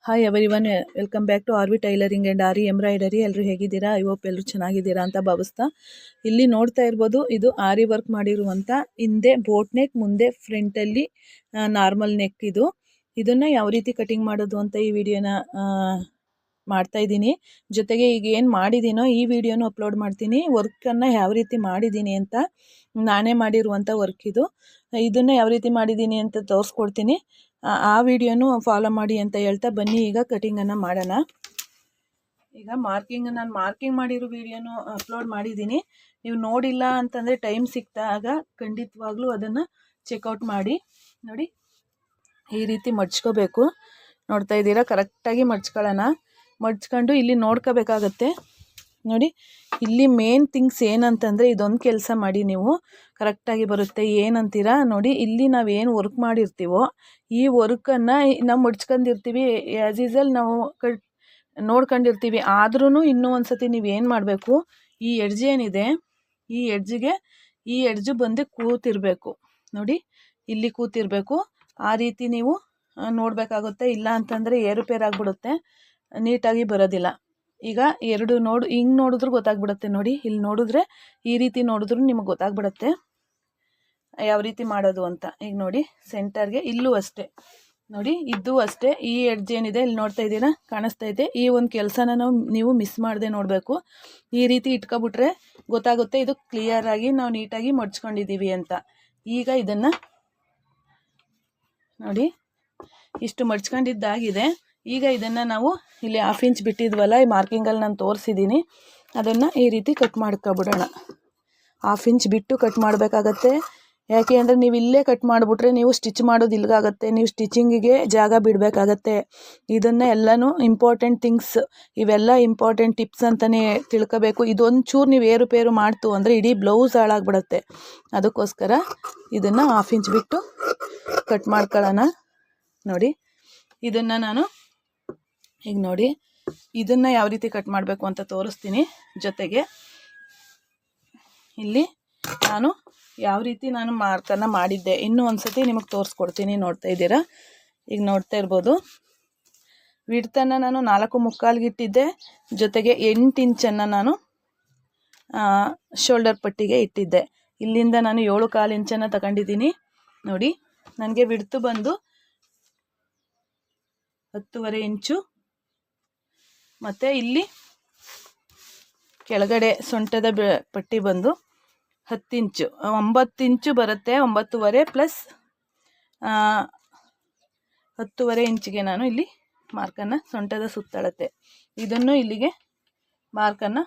Hi everyone, welcome back to R V tailoring and Aari embroidery. ಎಲ್ಲರೂ ಹೇಗಿದ್ದೀರಾ? I hope ಎಲ್ಲರೂ ಚೆನ್ನಾಗಿದ್ದೀರಾ ಅಂತ ಭಾವಿಸ್ತಾ, ಇಲ್ಲಿ ನೋಡ್ತಾ ಇರ್ಬೋದು, ಇದು ಆರಿ ವರ್ಕ್ ಮಾಡಿರುವಂಥ ಹಿಂದೆ ಬೋಟ್ ನೆಕ್, ಮುಂದೆ ಫ್ರಂಟಲ್ಲಿ ನಾರ್ಮಲ್ ನೆಕ್. ಇದನ್ನು ಯಾವ ರೀತಿ ಕಟಿಂಗ್ ಮಾಡೋದು ಅಂತ ಈ ವಿಡಿಯೋನ ಮಾಡ್ತಾ ಇದ್ದೀನಿ. ಜೊತೆಗೆ ಈಗ ಏನು ಮಾಡಿದ್ದೀನೋ ಈ ವಿಡಿಯೋನು ಅಪ್ಲೋಡ್ ಮಾಡ್ತೀನಿ. ವರ್ಕನ್ನು ಯಾವ ರೀತಿ ಮಾಡಿದ್ದೀನಿ ಅಂತ, ನಾನೇ ಮಾಡಿರುವಂಥ ವರ್ಕ್ ಇದನ್ನು ಯಾವ ರೀತಿ ಮಾಡಿದ್ದೀನಿ ಅಂತ ತೋರಿಸ್ಕೊಡ್ತೀನಿ. ಆ ವಿಡಿಯೋನು ಫಾಲೋ ಮಾಡಿ ಅಂತ ಹೇಳ್ತಾ ಬನ್ನಿ ಈಗ ಕಟಿಂಗನ್ನು ಮಾಡೋಣ. ಈಗ ನಾನು ಮಾರ್ಕಿಂಗ್ ಮಾಡಿರೋ ವಿಡಿಯೋನು ಅಪ್ಲೋಡ್ ಮಾಡಿದ್ದೀನಿ. ನೀವು ನೋಡಿಲ್ಲ ಅಂತಂದರೆ ಟೈಮ್ ಸಿಕ್ತಾಗ ಖಂಡಿತವಾಗ್ಲೂ ಅದನ್ನು ಚೆಕ್ಔಟ್ ಮಾಡಿ. ನೋಡಿ, ಈ ರೀತಿ ಮಡ್ಚ್ಕೋಬೇಕು. ನೋಡ್ತಾ ಇದ್ದೀರಾ, ಕರೆಕ್ಟಾಗಿ ಮಡ್ಚ್ಕೊಳ್ಳೋಣ. ಮಡ್ಚ್ಕೊಂಡು ಇಲ್ಲಿ ನೋಡ್ಕೋಬೇಕಾಗತ್ತೆ. ನೋಡಿ, ಇಲ್ಲಿ ಮೇನ್ ಥಿಂಗ್ಸ್ ಏನಂತಂದರೆ, ಇದೊಂದು ಕೆಲಸ ಮಾಡಿ ನೀವು, ಕರೆಕ್ಟಾಗಿ ಬರುತ್ತೆ. ಏನಂತೀರಾ ನೋಡಿ, ಇಲ್ಲಿ ನಾವೇನು ವರ್ಕ್ ಮಾಡಿರ್ತೀವೋ ಈ ವರ್ಕನ್ನು ನಾವು ಮಡ್ಚ್ಕೊಂಡಿರ್ತೀವಿ. ಆ್ಯಸ್ ಯೂಸಲ್ ನಾವು ನೋಡ್ಕೊಂಡಿರ್ತೀವಿ. ಆದ್ರೂ ಇನ್ನೂ ಒಂದು ಸತಿ ನೀವೇನು ಮಾಡಬೇಕು, ಈ ಎಡ್ಜ್ ಏನಿದೆ, ಈ ಎಡ್ಜಿಗೆ ಈ ಎಡ್ಜು ಬಂದು ಕೂತಿರಬೇಕು. ನೋಡಿ, ಇಲ್ಲಿ ಕೂತಿರಬೇಕು. ಆ ರೀತಿ ನೀವು ನೋಡಬೇಕಾಗುತ್ತೆ. ಇಲ್ಲ ಅಂತಂದರೆ ಏರುಪೇರಾಗ್ಬಿಡುತ್ತೆ, ನೀಟಾಗಿ ಬರೋದಿಲ್ಲ. ಈಗ ಎರಡು ಹಿಂಗೆ ನೋಡಿದ್ರೂ ಗೊತ್ತಾಗ್ಬಿಡುತ್ತೆ. ನೋಡಿ, ಇಲ್ಲಿ ನೋಡಿದ್ರೆ, ಈ ರೀತಿ ನೋಡಿದ್ರೂ ನಿಮಗೆ ಗೊತ್ತಾಗ್ಬಿಡುತ್ತೆ ಯಾವ ರೀತಿ ಮಾಡೋದು ಅಂತ. ಈಗ ನೋಡಿ, ಸೆಂಟರ್ಗೆ ಇಲ್ಲೂ ಅಷ್ಟೇ. ನೋಡಿ, ಇದು ಅಷ್ಟೇ. ಈ ಎಡ್ಜ್ ಏನಿದೆ ಇಲ್ಲಿ ನೋಡ್ತಾ ಇದ್ದೀರಾ, ಕಾಣಿಸ್ತಾ ಇದೆ. ಈ ಒಂದು ಕೆಲಸನ ನೀವು ಮಿಸ್ ಮಾಡದೆ ನೋಡಬೇಕು. ಈ ರೀತಿ ಇಟ್ಕೊಬಿಟ್ರೆ ಗೊತ್ತಾಗುತ್ತೆ ಇದು ಕ್ಲಿಯರಾಗಿ ನಾವು ನೀಟಾಗಿ ಮಡ್ಚ್ಕೊಂಡಿದ್ದೀವಿ ಅಂತ. ಈಗ ಇದನ್ನು ನೋಡಿ, ಇಷ್ಟು ಮಡ್ಚ್ಕೊಂಡಿದ್ದಾಗಿದೆ. ಈಗ ಇದನ್ನು ನಾವು ಇಲ್ಲಿ 1/2 ಇಂಚ್ ಬಿಟ್ಟಿದ್ವಲ್ಲ, ಈ ಮಾರ್ಕಿಂಗಲ್ಲಿ ನಾನು ತೋರಿಸಿದ್ದೀನಿ, ಅದನ್ನು ಈ ರೀತಿ ಕಟ್ ಮಾಡ್ಕೊಬಿಡೋಣ. 1/2 ಇಂಚ್ ಬಿಟ್ಟು ಕಟ್ ಮಾಡಬೇಕಾಗತ್ತೆ. ಯಾಕೆ ಅಂದರೆ ನೀವು ಇಲ್ಲೇ ಕಟ್ ಮಾಡಿಬಿಟ್ರೆ ನೀವು ಸ್ಟಿಚ್ ಮಾಡೋದು ಇಲ್ಲಿಗಾಗತ್ತೆ. ನೀವು ಸ್ಟಿಚಿಂಗಿಗೆ ಜಾಗ ಬಿಡಬೇಕಾಗತ್ತೆ. ಇದನ್ನು ಎಲ್ಲನೂ ಇಂಪಾರ್ಟೆಂಟ್ ಥಿಂಗ್ಸ್, ಇವೆಲ್ಲ ಇಂಪಾರ್ಟೆಂಟ್ ಟಿಪ್ಸ್ ಅಂತಲೇ ತಿಳ್ಕೋಬೇಕು. ಇದೊಂದು ಚೂರು ನೀವು ಏರುಪೇರು ಮಾಡ್ತು ಅಂದರೆ ಇಡೀ ಬ್ಲೌಸ್ ಹಾಳಾಗ್ಬಿಡುತ್ತೆ. ಅದಕ್ಕೋಸ್ಕರ ಇದನ್ನು 1/2 ಇಂಚ್ ಬಿಟ್ಟು ಕಟ್ ಮಾಡ್ಕೊಳ್ಳೋಣ. ನೋಡಿ, ಇದನ್ನು ನಾನು ಈಗ ನೋಡಿ, ಇದನ್ನು ಯಾವ ರೀತಿ ಕಟ್ ಮಾಡಬೇಕು ಅಂತ ತೋರಿಸ್ತೀನಿ. ಜೊತೆಗೆ ಇಲ್ಲಿ ನಾನು ಯಾವ ರೀತಿ ಮಾರ್ಕನ್ನು ಮಾಡಿದ್ದೆ ಇನ್ನೂ ಒಂದು ಸತಿ ನಿಮಗೆ ತೋರಿಸ್ಕೊಡ್ತೀನಿ. ನೋಡ್ತಾ ಇದ್ದೀರಾ, ಈಗ ನೋಡ್ತಾ ಇರ್ಬೋದು, ವಿಡ್ತನ್ನು ನಾನು 4.75 ಇಟ್ಟಿದ್ದೆ. ಜೊತೆಗೆ 8 ಇಂಚನ್ನು ನಾನು ಶೋಲ್ಡರ್ ಪಟ್ಟಿಗೆ ಇಟ್ಟಿದ್ದೆ. ಇಲ್ಲಿಂದ ನಾನು 7.25 ಇಂಚನ್ನು ತಗೊಂಡಿದ್ದೀನಿ. ನೋಡಿ, ನನಗೆ ವಿಡ್ತು ಬಂದು 10.5 ಇಂಚು. ಮತ್ತು ಇಲ್ಲಿ ಕೆಳಗಡೆ ಸೊಂಟದ ಪಟ್ಟಿ ಬಂದು 10 ಇಂಚು, 9 ಇಂಚು ಬರುತ್ತೆ. 9.5 ಪ್ಲಸ್ 10.5 ಇಂಚಿಗೆ ನಾನು ಇಲ್ಲಿ ಮಾರ್ಕನ್ನು, ಸೊಂಟದ ಸುತ್ತಳತೆ ಇದನ್ನು ಇಲ್ಲಿಗೆ ಮಾರ್ಕನ್ನು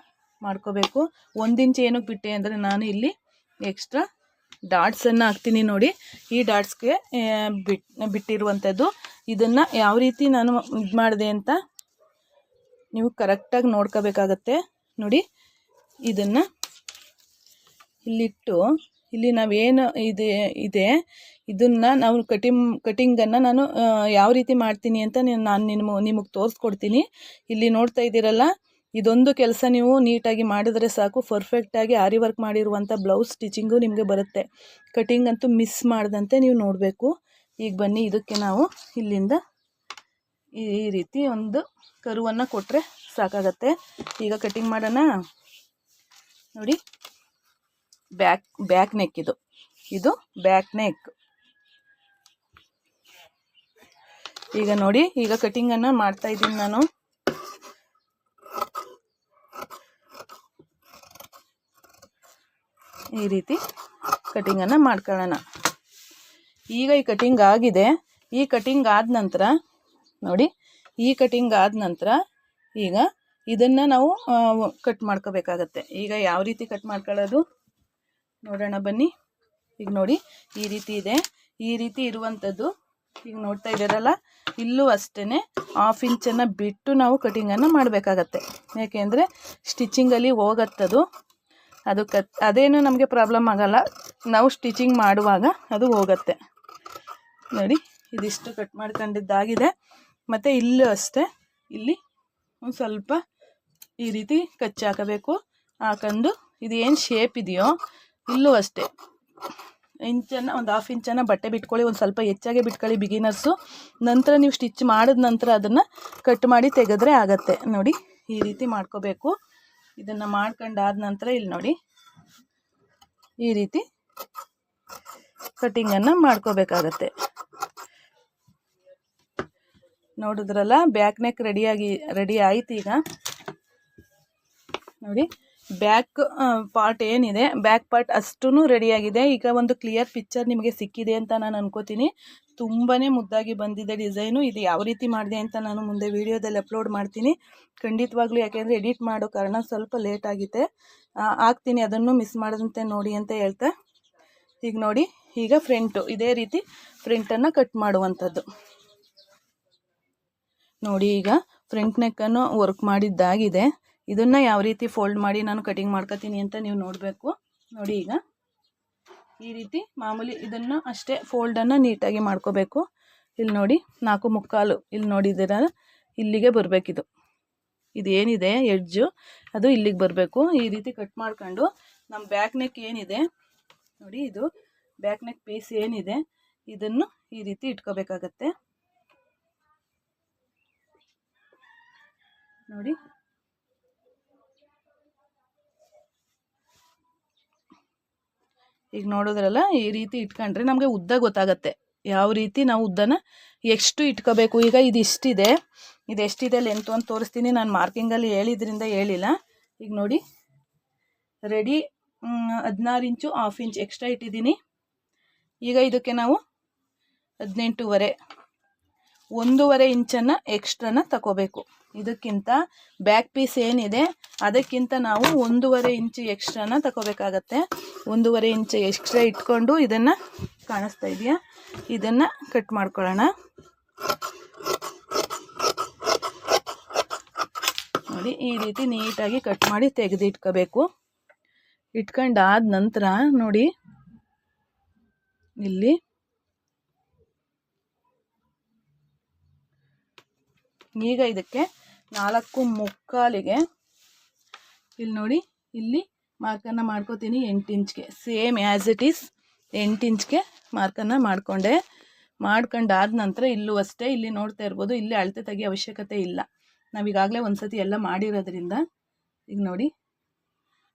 ಮಾಡ್ಕೋಬೇಕು. 1 ಇಂಚ್ ಏನಕ್ಕೆ ಬಿಟ್ಟೆ ಅಂದರೆ, ನಾನು ಇಲ್ಲಿ ಎಕ್ಸ್ಟ್ರಾ ಡಾಟ್ಸನ್ನು ಹಾಕ್ತೀನಿ. ನೋಡಿ, ಈ ಡಾಟ್ಸ್ಗೆ ಬಿಟ್ಟಿರುವಂಥದ್ದು. ಇದನ್ನು ಯಾವ ರೀತಿ ನಾನು ಇದು ಮಾಡಿದೆ ಅಂತ ನೀವು ಕರೆಕ್ಟಾಗಿ ನೋಡ್ಕೋಬೇಕಾಗತ್ತೆ. ನೋಡಿ, ಇದನ್ನು ಇಲ್ಲಿಟ್ಟು, ಇಲ್ಲಿ ನಾವೇನು ಇದೆ ಇದನ್ನು ನಾವು ಕಟಿಂಗನ್ನು ನಾನು ಯಾವ ರೀತಿ ಮಾಡ್ತೀನಿ ಅಂತ ನಾನು ನಿಮಗೆ ತೋರಿಸ್ಕೊಡ್ತೀನಿ. ಇಲ್ಲಿ ನೋಡ್ತಾ ಇದ್ದೀರಲ್ಲ, ಇದೊಂದು ಕೆಲಸ ನೀವು ನೀಟಾಗಿ ಮಾಡಿದರೆ ಸಾಕು, ಪರ್ಫೆಕ್ಟಾಗಿ ಆರಿ ವರ್ಕ್ ಮಾಡಿರುವಂಥ ಬ್ಲೌಸ್ ಸ್ಟಿಚಿಂಗು ನಿಮಗೆ ಬರುತ್ತೆ. ಕಟಿಂಗ್ ಅಂತೂ ಮಿಸ್ ಮಾಡದಂತೆ ನೀವು ನೋಡಬೇಕು. ಈಗ ಬನ್ನಿ, ಇದಕ್ಕೆ ನಾವು ಇಲ್ಲಿಂದ ಈ ರೀತಿ ಒಂದು ಕರುವನ್ನು ಕೊಟ್ಟರೆ ಸಾಕಾಗತ್ತೆ. ಈಗ ಕಟಿಂಗ್ ಮಾಡೋಣ. ನೋಡಿ, ಬ್ಯಾಕ್ ನೆಕ್ ಇದು ಬ್ಯಾಕ್ ನೆಕ್. ಈಗ ನೋಡಿ, ಈಗ ಕಟಿಂಗನ್ನು ಮಾಡ್ತಾ ಇದ್ದೀನಿ ನಾನು. ಈ ರೀತಿ ಕಟಿಂಗನ್ನು ಮಾಡ್ಕೊಳ್ಳೋಣ. ಈಗ ಈ ಕಟಿಂಗ್ ಆಗಿದೆ. ಈ ಕಟಿಂಗ್ ಆದ ನಂತರ ನೋಡಿ, ಈ ಕಟಿಂಗ್ ಆದ ನಂತರ ಈಗ ಇದನ್ನು ನಾವು ಕಟ್ ಮಾಡ್ಕೋಬೇಕಾಗತ್ತೆ. ಈಗ ಯಾವ ರೀತಿ ಕಟ್ ಮಾಡ್ಕೊಳ್ಳೋದು ನೋಡೋಣ ಬನ್ನಿ. ಈಗ ನೋಡಿ, ಈ ರೀತಿ ಇದೆ. ಈ ರೀತಿ ಇರುವಂಥದ್ದು ಈಗ ನೋಡ್ತಾ ಇದ್ದೀರಲ್ಲ, ಇಲ್ಲೂ ಅಷ್ಟೇ 1/2 ಇಂಚನ್ನು ಬಿಟ್ಟು ನಾವು ಕಟಿಂಗನ್ನು ಮಾಡಬೇಕಾಗತ್ತೆ. ಯಾಕೆಂದರೆ ಸ್ಟಿಚಿಂಗಲ್ಲಿ ಹೋಗತ್ತದು. ಅದೇನು ನಮಗೆ ಪ್ರಾಬ್ಲಮ್ ಆಗಲ್ಲ, ನಾವು ಸ್ಟಿಚಿಂಗ್ ಮಾಡುವಾಗ ಅದು ಹೋಗುತ್ತೆ. ನೋಡಿ, ಇದಿಷ್ಟು ಕಟ್ ಮಾಡ್ಕೊಂಡಿದ್ದಾಗಿದೆ. ಮತ್ತು ಇಲ್ಲೂ ಅಷ್ಟೇ, ಇಲ್ಲಿ ಒಂದು ಸ್ವಲ್ಪ ಈ ರೀತಿ ಕಚ್ಚಿ ಹಾಕಬೇಕು. ಹಾಕೊಂಡು ಇದು ಏನು ಶೇಪ್ ಇದೆಯೋ ಇಲ್ಲೂ ಅಷ್ಟೇ ಇಂಚನ್ನು ಒಂದು ಹಾಫ್ ಇಂಚನ್ನು ಬಟ್ಟೆ ಬಿಟ್ಕೊಳ್ಳಿ, ಒಂದು ಸ್ವಲ್ಪ ಹೆಚ್ಚಾಗೆ ಬಿಟ್ಕೊಳ್ಳಿ ಬಿಗಿನರ್ಸು. ನಂತರ ನೀವು ಸ್ಟಿಚ್ ಮಾಡಿದ ನಂತರ ಅದನ್ನು ಕಟ್ ಮಾಡಿ ತೆಗೆದ್ರೆ ಆಗತ್ತೆ. ನೋಡಿ ಈ ರೀತಿ ಮಾಡ್ಕೋಬೇಕು. ಇದನ್ನು ಮಾಡ್ಕೊಂಡಾದ ನಂತರ ಇಲ್ಲಿ ನೋಡಿ ಈ ರೀತಿ ಕಟಿಂಗನ್ನು ಮಾಡ್ಕೋಬೇಕಾಗತ್ತೆ. ನೋಡಿದ್ರಲ್ಲ, ಬ್ಯಾಕ್ ನೆಕ್ ರೆಡಿ ಆಯ್ತು. ಈಗ ನೋಡಿ ಬ್ಯಾಕ್ ಪಾರ್ಟ್ ಏನಿದೆ, ಬ್ಯಾಕ್ ಪಾರ್ಟ್ ಅಷ್ಟೂ ರೆಡಿಯಾಗಿದೆ. ಈಗ ಒಂದು ಕ್ಲಿಯರ್ ಪಿಕ್ಚರ್ ನಿಮಗೆ ಸಿಕ್ಕಿದೆ ಅಂತ ನಾನು ಅನ್ಕೋತೀನಿ. ತುಂಬಾ ಮುದ್ದಾಗಿ ಬಂದಿದೆ ಡಿಸೈನು. ಇದು ಯಾವ ರೀತಿ ಮಾಡಿದೆ ಅಂತ ನಾನು ಮುಂದೆ ವೀಡಿಯೋದಲ್ಲಿ ಅಪ್ಲೋಡ್ ಮಾಡ್ತೀನಿ ಖಂಡಿತವಾಗ್ಲೂ. ಯಾಕೆಂದರೆ ಎಡಿಟ್ ಮಾಡೋ ಕಾರಣ ಸ್ವಲ್ಪ ಲೇಟ್ ಆಗಿದೆ, ಆಗ್ತೀನಿ, ಅದನ್ನು ಮಿಸ್ ಮಾಡದಂತೆ ನೋಡಿ ಅಂತ ಹೇಳ್ತಾ. ಈಗ ನೋಡಿ, ಈಗ ಫ್ರಂಟು ಇದೇ ರೀತಿ ಫ್ರಂಟನ್ನು ಕಟ್ ಮಾಡುವಂಥದ್ದು. ನೋಡಿ ಈಗ ಫ್ರಂಟ್ ನೆಕ್ಕನ್ನು ವರ್ಕ್ ಮಾಡಿದ್ದಾಗಿದೆ. ಇದನ್ನು ಯಾವ ರೀತಿ ಫೋಲ್ಡ್ ಮಾಡಿ ನಾನು ಕಟಿಂಗ್ ಮಾಡ್ಕೊತೀನಿ ಅಂತ ನೀವು ನೋಡಬೇಕು. ನೋಡಿ ಈಗ ಈ ರೀತಿ ಮಾಮೂಲಿ ಇದನ್ನು ಅಷ್ಟೇ ಫೋಲ್ಡನ್ನು ನೀಟಾಗಿ ಮಾಡ್ಕೋಬೇಕು. ಇಲ್ಲಿ ನೋಡಿ 4/4 ಇಲ್ಲಿ ನೋಡಿದ್ದೀರ, ಇಲ್ಲಿಗೆ ಬರಬೇಕಿದು. ಇದೇನಿದೆ ಎಡ್ಜು ಅದು ಇಲ್ಲಿಗೆ ಬರಬೇಕು. ಈ ರೀತಿ ಕಟ್ ಮಾಡ್ಕೊಂಡು ನಮ್ಮ ಬ್ಯಾಕ್ ನೆಕ್ ಏನಿದೆ ನೋಡಿ, ಇದು ಬ್ಯಾಕ್ ನೆಕ್ ಪೀಸ್ ಏನಿದೆ ಇದನ್ನು ಈ ರೀತಿ ಇಟ್ಕೋಬೇಕಾಗತ್ತೆ. ನೋಡಿ ಈಗ ನೋಡೋದ್ರಲ್ಲ, ಈ ರೀತಿ ಇಟ್ಕೊಂಡ್ರೆ ನಮಗೆ ಉದ್ದ ಗೊತ್ತಾಗತ್ತೆ, ಯಾವ ರೀತಿ ನಾವು ಉದ್ದನ ಎಷ್ಟು ಇಟ್ಕೋಬೇಕು. ಈಗ ಇದು ಇಷ್ಟಿದೆ, ಇದು ಎಷ್ಟಿದೆ ಲೆಂತು ಅಂತ ತೋರಿಸ್ತೀನಿ. ನಾನು ಮಾರ್ಕಿಂಗಲ್ಲಿ ಹೇಳಿದ್ರಿಂದ ಹೇಳಿಲ್ಲ. ಈಗ ನೋಡಿ ರೆಡಿ 16 ಇಂಚು ಹಾಫ್ ಇಂಚ್ ಎಕ್ಸ್ಟ್ರಾ ಇಟ್ಟಿದ್ದೀನಿ. ಈಗ ಇದಕ್ಕೆ ನಾವು 1.5 ಇಂಚನ್ನು ಎಕ್ಸ್ಟ್ರಾನ ತಗೋಬೇಕು. ಇದಕ್ಕಿಂತ ಬ್ಯಾಕ್ ಪೀಸ್ ಏನಿದೆ ಅದಕ್ಕಿಂತ ನಾವು 1.5 ಇಂಚು ಎಕ್ಸ್ಟ್ರಾನ ತಗೋಬೇಕಾಗತ್ತೆ. 1.5 ಇಂಚು ಎಕ್ಸ್ಟ್ರಾ ಇಟ್ಕೊಂಡು ಇದನ್ನು ಕಾಣಿಸ್ತಾ ಇದೆಯಾ, ಇದನ್ನು ಕಟ್ ಮಾಡ್ಕೊಳ್ಳೋಣ. ನೋಡಿ ಈ ರೀತಿ ನೀಟಾಗಿ ಕಟ್ ಮಾಡಿ ತೆಗೆದಿಟ್ಕೋಬೇಕು. ಇಟ್ಕೊಂಡಾದ ನಂತರ ನೋಡಿ ಇಲ್ಲಿ ಈಗ ಇದಕ್ಕೆ 4/4ಗೆ ಇಲ್ಲಿ ನೋಡಿ ಇಲ್ಲಿ ಮಾರ್ಕನ್ನು ಮಾಡ್ಕೋತೀನಿ 8 ಇಂಚ್ಗೆ. ಸೇಮ್ ಆ್ಯಸ್ ಇಟ್ ಈಸ್ 8 ಇಂಚ್ಗೆ ಮಾರ್ಕನ್ನು ಮಾಡ್ಕೊಂಡಾದ ನಂತರ ಇಲ್ಲೂ ಅಷ್ಟೇ, ಇಲ್ಲಿ ನೋಡ್ತಾ ಇರ್ಬೋದು, ಇಲ್ಲಿ ಅಳತೆ ತೆಗಿಯೋ ಅವಶ್ಯಕತೆ ಇಲ್ಲ, ನಾವೀಗಾಗಲೇ ಒಂದು ಸತಿ ಎಲ್ಲ ಮಾಡಿರೋದ್ರಿಂದ. ಈಗ ನೋಡಿ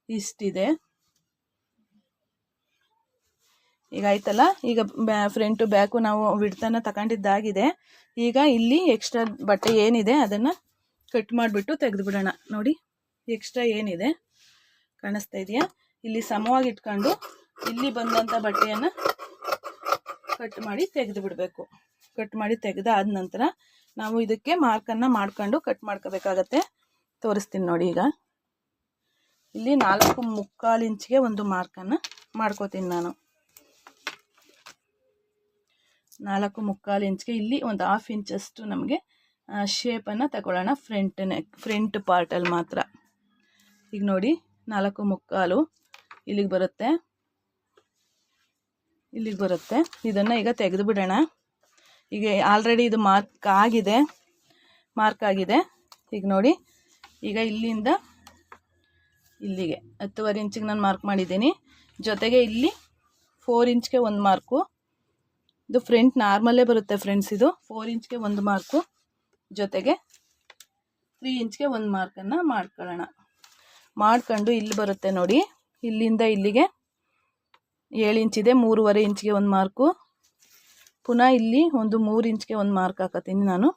ಇಷ್ಟಿದೆ. ಈಗ ಆಯ್ತಲ್ಲ, ಈಗ ಫ್ರಂಟು ಬ್ಯಾಕು ನಾವು ವಿಡ್ತನ್ನು ತಗೊಂಡಿದ್ದಾಗಿದೆ. ಈಗ ಇಲ್ಲಿ ಎಕ್ಸ್ಟ್ರಾ ಬಟ್ಟೆ ಏನಿದೆ ಅದನ್ನು ಕಟ್ ಮಾಡಿಬಿಟ್ಟು ತೆಗೆದುಬಿಡೋಣ. ನೋಡಿ ಎಕ್ಸ್ಟ್ರಾ ಏನಿದೆ ಕಾಣಿಸ್ತಾ ಇದೆಯಾ, ಇಲ್ಲಿ ಸಮವಾಗಿ ಇಟ್ಕೊಂಡು ಇಲ್ಲಿ ಬಂದಂಥ ಬಟ್ಟೆಯನ್ನು ಕಟ್ ಮಾಡಿ ತೆಗೆದು ಬಿಡಬೇಕು. ಕಟ್ ಮಾಡಿ ತೆಗೆದಾದ ನಂತರ ನಾವು ಇದಕ್ಕೆ ಮಾರ್ಕನ್ನು ಮಾಡ್ಕೊಂಡು ಕಟ್ ಮಾಡ್ಕೋಬೇಕಾಗತ್ತೆ. ತೋರಿಸ್ತೀನಿ ನೋಡಿ. ಈಗ ಇಲ್ಲಿ 4/4 ಇಂಚ್ಗೆ ಒಂದು ಮಾರ್ಕನ್ನು ಮಾಡ್ಕೋತೀನಿ ನಾನು. 4/4 ಇಂಚ್ಗೆ ಇಲ್ಲಿ ಒಂದು ಹಾಫ್ ಇಂಚಷ್ಟು ನಮಗೆ ಶೇಪನ್ನು ತಗೊಳ್ಳೋಣ ಫ್ರಂಟ್ ಪಾರ್ಟಲ್ಲಿ ಮಾತ್ರ. ಈಗ ನೋಡಿ 4/4 ಇಲ್ಲಿಗೆ ಬರುತ್ತೆ. ಇದನ್ನು ಈಗ ತೆಗೆದು ಬಿಡೋಣ. ಈಗ ಆಲ್ರೆಡಿ ಇದು ಮಾರ್ಕ್ ಆಗಿದೆ. ಈಗ ನೋಡಿ, ಈಗ ಇಲ್ಲಿಂದ ಇಲ್ಲಿಗೆ 10.5 ಇಂಚಿಗೆ ನಾನು ಮಾರ್ಕ್ ಮಾಡಿದ್ದೀನಿ. ಜೊತೆಗೆ ಇಲ್ಲಿ 4 ಇಂಚ್ಗೆ ಒಂದು ಮಾರ್ಕು, ಇದು ಫ್ರಂಟ್ ನಾರ್ಮಲ್ಲೇ ಬರುತ್ತೆ ಫ್ರೆಂಡ್ಸ್. ಇದು 4 ಇಂಚ್ಗೆ ಒಂದು ಮಾರ್ಕು, ಜೊತೆಗೆ 3 ಇಂಚ್ಗೆ ಒಂದು ಮಾರ್ಕನ್ನು ಮಾಡ್ಕೊಳ್ಳೋಣ. ಮಾಡ್ಕೊಂಡು ಇಲ್ಲಿ ಬರುತ್ತೆ ನೋಡಿ, ಇಲ್ಲಿಂದ ಇಲ್ಲಿಗೆ 7 ಇಂಚಿದೆ, 3.5 ಇಂಚ್ಗೆ ಒಂದು ಮಾರ್ಕು. ಪುನಃ ಇಲ್ಲಿ ಒಂದು 3 ಇಂಚ್ಗೆ ಒಂದು ಮಾರ್ಕ್ ಹಾಕತ್ತೀನಿ ನಾನು.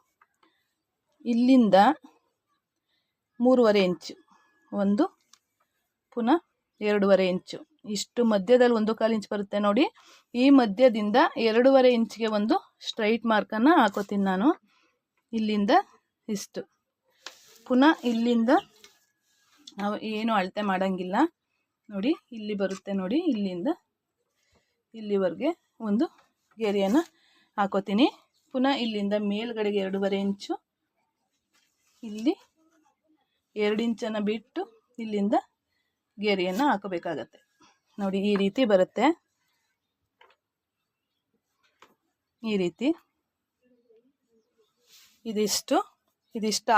ಇಲ್ಲಿಂದ 3.5 ಇಂಚು ಒಂದು, ಪುನಃ 2.5 ಇಂಚು, ಇಷ್ಟು ಮಧ್ಯದಲ್ಲಿ 1/4 ಇಂಚ್ ಬರುತ್ತೆ ನೋಡಿ. ಈ ಮಧ್ಯದಿಂದ 2.5 ಇಂಚ್ಗೆ ಒಂದು ಸ್ಟ್ರೈಟ್ ಮಾರ್ಕನ್ನು ಹಾಕೋತೀನಿ ನಾನು. ಇಲ್ಲಿಂದ ಇಷ್ಟು, ಪುನಃ ಇಲ್ಲಿಂದ ನಾವು ಏನು ಅಳತೆ ಮಾಡೋಂಗಿಲ್ಲ ನೋಡಿ. ಇಲ್ಲಿ ಬರುತ್ತೆ ನೋಡಿ, ಇಲ್ಲಿಂದ ಇಲ್ಲಿವರೆಗೆ ಒಂದು ಗೆರೆಯನ್ನು ಹಾಕೋತೀನಿ. ಪುನಃ ಇಲ್ಲಿಂದ ಮೇಲ್ಗಡೆಗೆ 2.5 ಇಂಚು, ಇಲ್ಲಿ 2 ಇಂಚನ್ನು ಬಿಟ್ಟು ಇಲ್ಲಿಂದ ಗೆರೆಯನ್ನು ಹಾಕೋಬೇಕಾಗತ್ತೆ ನೋಡಿ. ಈ ರೀತಿ ಬರುತ್ತೆ. ಈ ರೀತಿ ಇದಿಷ್ಟು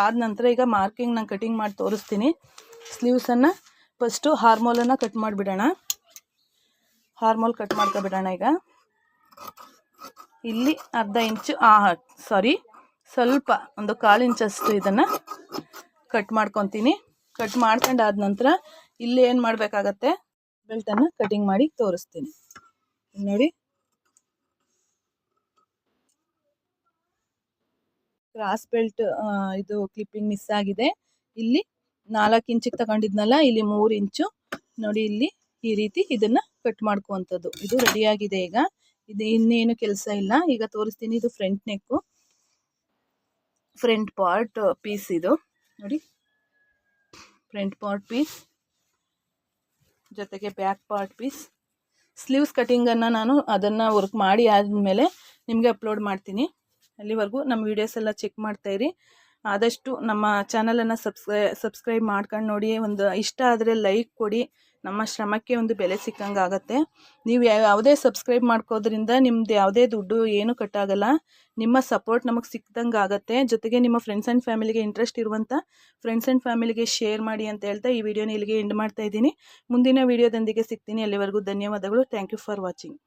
ಆದ ನಂತರ ಈಗ ಮಾರ್ಕಿಂಗ್ ನಾನು ಕಟಿಂಗ್ ಮಾಡಿ ತೋರಿಸ್ತೀನಿ. ಸ್ಲೀವ್ಸನ್ನು ಫಸ್ಟು ಹಾರ್ಮೋಲನ್ನು ಕಟ್ ಮಾಡಿಬಿಡೋಣ. ಹಾರ್ಮೋಲ್ ಕಟ್ ಮಾಡ್ಕೊಬಿಡೋಣ. ಈಗ ಇಲ್ಲಿ ಅರ್ಧ ಇಂಚು ಸ್ವಲ್ಪ ಒಂದು 1/4 ಇಂಚಷ್ಟು ಇದನ್ನು ಕಟ್ ಮಾಡ್ಕೊತೀನಿ. ಕಟ್ ಮಾಡ್ಕೊಂಡಾದ ನಂತರ ಇಲ್ಲಿ ಏನು ಮಾಡಬೇಕಾಗತ್ತೆ, ಬೆಲ್ಟನ್ನು ಕಟಿಂಗ್ ಮಾಡಿ ತೋರಿಸ್ತೀನಿ ನೋಡಿ. ಕ್ರಾಸ್ ಬೆಲ್ಟ್ ಇದು ಕ್ಲಿಪ್ಪಿಂಗ್ ಮಿಸ್ ಆಗಿದೆ. ಇಲ್ಲಿ 4 ಇಂಚಿಗೆ ತಗೊಂಡಿದ್ನಲ್ಲ, ಇಲ್ಲಿ 3 ಇಂಚು ನೋಡಿ. ಇಲ್ಲಿ ಈ ರೀತಿ ಇದನ್ನು ಕಟ್ ಮಾಡ್ಕೊವಂಥದ್ದು. ಇದು ರೆಡಿಯಾಗಿದೆ. ಈಗ ಇದು ಇನ್ನೇನು ಕೆಲಸ ಇಲ್ಲ. ಈಗ ತೋರಿಸ್ತೀನಿ. ಇದು ಫ್ರಂಟ್ ನೆಕ್ಕು, ಫ್ರಂಟ್ ಪಾರ್ಟ್ ಪೀಸ್ ಇದು ನೋಡಿ. ಫ್ರಂಟ್ ಪಾರ್ಟ್ ಪೀಸ್ ಜೊತೆಗೆ ಬ್ಯಾಕ್ ಪಾರ್ಟ್ ಪೀಸ್. ಸ್ಲೀವ್ಸ್ ಕಟಿಂಗನ್ನು ನಾನು ಅದನ್ನು ವರ್ಕ್ ಮಾಡಿ ಆದಮೇಲೆ ನಿಮಗೆ ಅಪ್ಲೋಡ್ ಮಾಡ್ತೀನಿ. ಅಲ್ಲಿವರೆಗೂ ನಮ್ಮ ವೀಡಿಯೋಸ್ ಎಲ್ಲ ಚೆಕ್ ಮಾಡ್ತಾಯಿರಿ. ಆದಷ್ಟು ನಮ್ಮ ಚಾನಲನ್ನು ಸಬ್ಸ್ಕ್ರೈಬ್ ಮಾಡ್ಕೊಂಡು ನೋಡಿ. ಒಂದು ಇಷ್ಟ ಆದರೆ ಲೈಕ್ ಕೊಡಿ. ನಮ್ಮ ಶ್ರಮಕ್ಕೆ ಒಂದು ಬೆಲೆ ಸಿಕ್ಕಂಗೆ ಆಗುತ್ತೆ. ನೀವು ಯಾವುದೇ ಸಬ್ಸ್ಕ್ರೈಬ್ ಮಾಡ್ಕೋದ್ರಿಂದ ನಿಮ್ಮದು ಯಾವುದೇ ದುಡ್ಡು ಏನು ಕಟ್ಟಾಗಲ್ಲ. ನಿಮ್ಮ ಸಪೋರ್ಟ್ ನಮಗೆ ಸಿಕ್ದಂಗೆ ಆಗುತ್ತೆ. ಜೊತೆಗೆ ನಿಮ್ಮ ಫ್ರೆಂಡ್ಸ್ ಆ್ಯಂಡ್ ಫ್ಯಾಮಿಲಿಗೆ ಇಂಟ್ರೆಸ್ಟ್ ಇರುವಂಥ ಫ್ರೆಂಡ್ಸ್ ಆ್ಯಂಡ್ ಫ್ಯಾಮಿಲಿಗೆ ಶೇರ್ ಮಾಡಿ ಅಂತ ಹೇಳ್ತಾ ಈ ವಿಡಿಯೋನ ಇಲ್ಲಿಗೆ ಎಂಡ್ ಮಾಡ್ತಾ ಇದ್ದೀನಿ. ಮುಂದಿನ ವಿಡಿಯೋದೊಂದಿಗೆ ಸಿಗ್ತೀನಿ. ಅಲ್ಲಿವರೆಗೂ ಧನ್ಯವಾದಗಳು. Thank you for watching.